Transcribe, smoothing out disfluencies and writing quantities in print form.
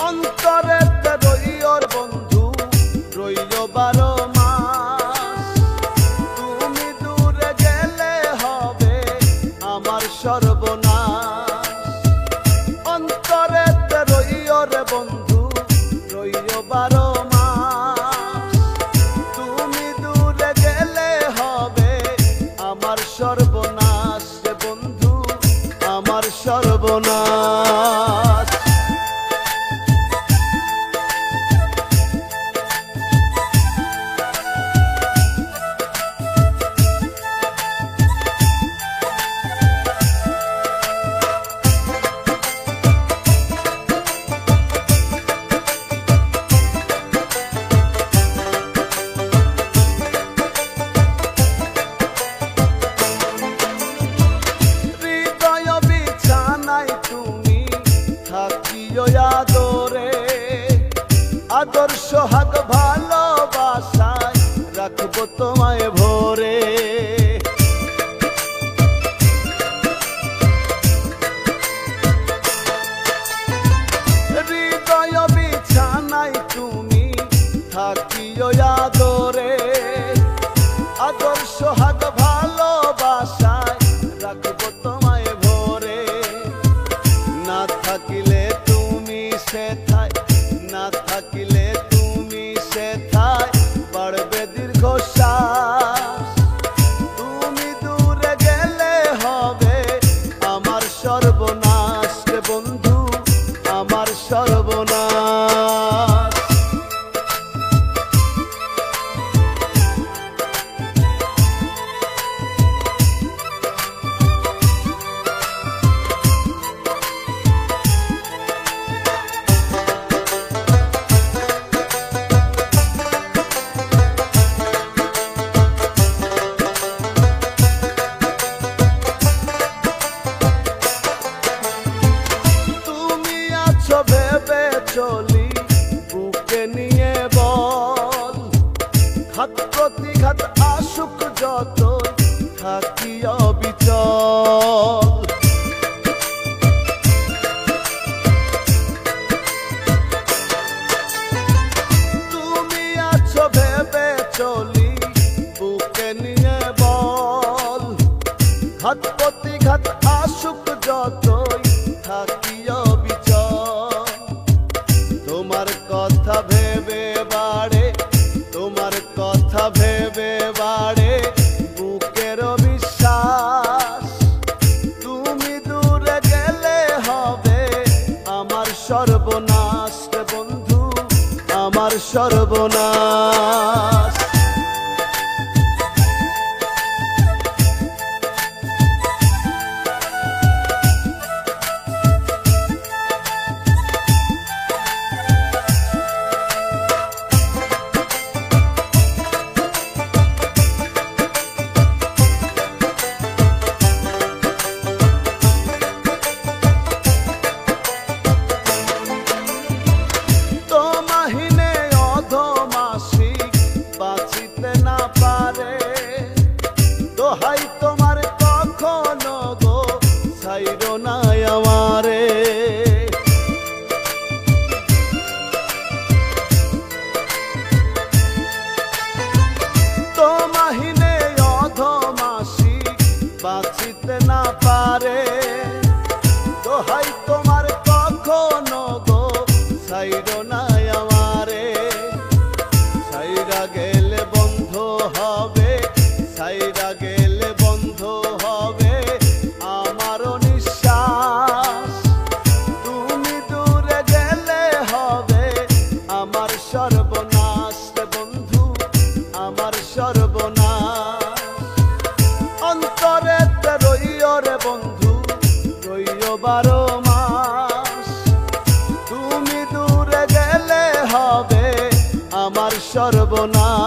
অন্তরেতে রইয়র বন্ধু রইল 12 মাস। তুমি দূরে গেলে হবে আমার সর্বনাশ। অন্তরেতে রইয়র বন্ধু রইল 12 মাস। তুমি দূরে গেলে হবে আমার সর্বনাশ রে বন্ধু, আমার সর্বনাশ। আদরে আদর সোহাগ ভালোবাসায় রাখবো তোমায় ভরে। হৃদয় বিছানায় তুমি থাকিও আদরে আদর সোহাগ ভালোবাসায় রাখবো তোমায় ভরে। না থাকিলে সেথায়, না থাকিলে তুমি সেথায় বাড়বে দীর্ঘশ্বাস। তুমি দূরে গেলে হবে আমার সর্বনাশ রে বন্ধু, আমার সর্বনাশ। ভেবে চলি বুকে নিয়ে বল, ঘাত প্রতিঘাত আসুক যত থাকি অবিচল। তুমি আছো ভেবে চলি বুকে নিয়ে বল, ঘাত প্রতিঘাত আসুক যতই থাকি অবিচল। তোমার কথা ভেবে বাড়ে, তোমার কথা ভেবে বাড়ে বুকের বিশ্বাস। তুমি দূরে গেলে হবে আমার সর্বনাশ রে বন্ধু, আমার সর্বনাশ। দোহাই তোমার কখনো গো ছাইরো না আমারে। তোমাহিনে অধমাসি বাঁচিতে না পারে, দোহাই তোমার কখনো গো ছাইরো না আমারে। ছাইরা গেলে বন্ধ হবে, ছাইরা গেলে বন্ধ হবে আমারও নিঃশ্বাস। তুমি দূরে গেলে হবে আমার সর্বনাশ রে বন্ধু, আমার সর্বনাশ। অন্তরেতে রইয়ো রে বন্ধু রইয়ো 12 মাস। তুমি দূরে গেলে হবে আমার সর্বনাশ।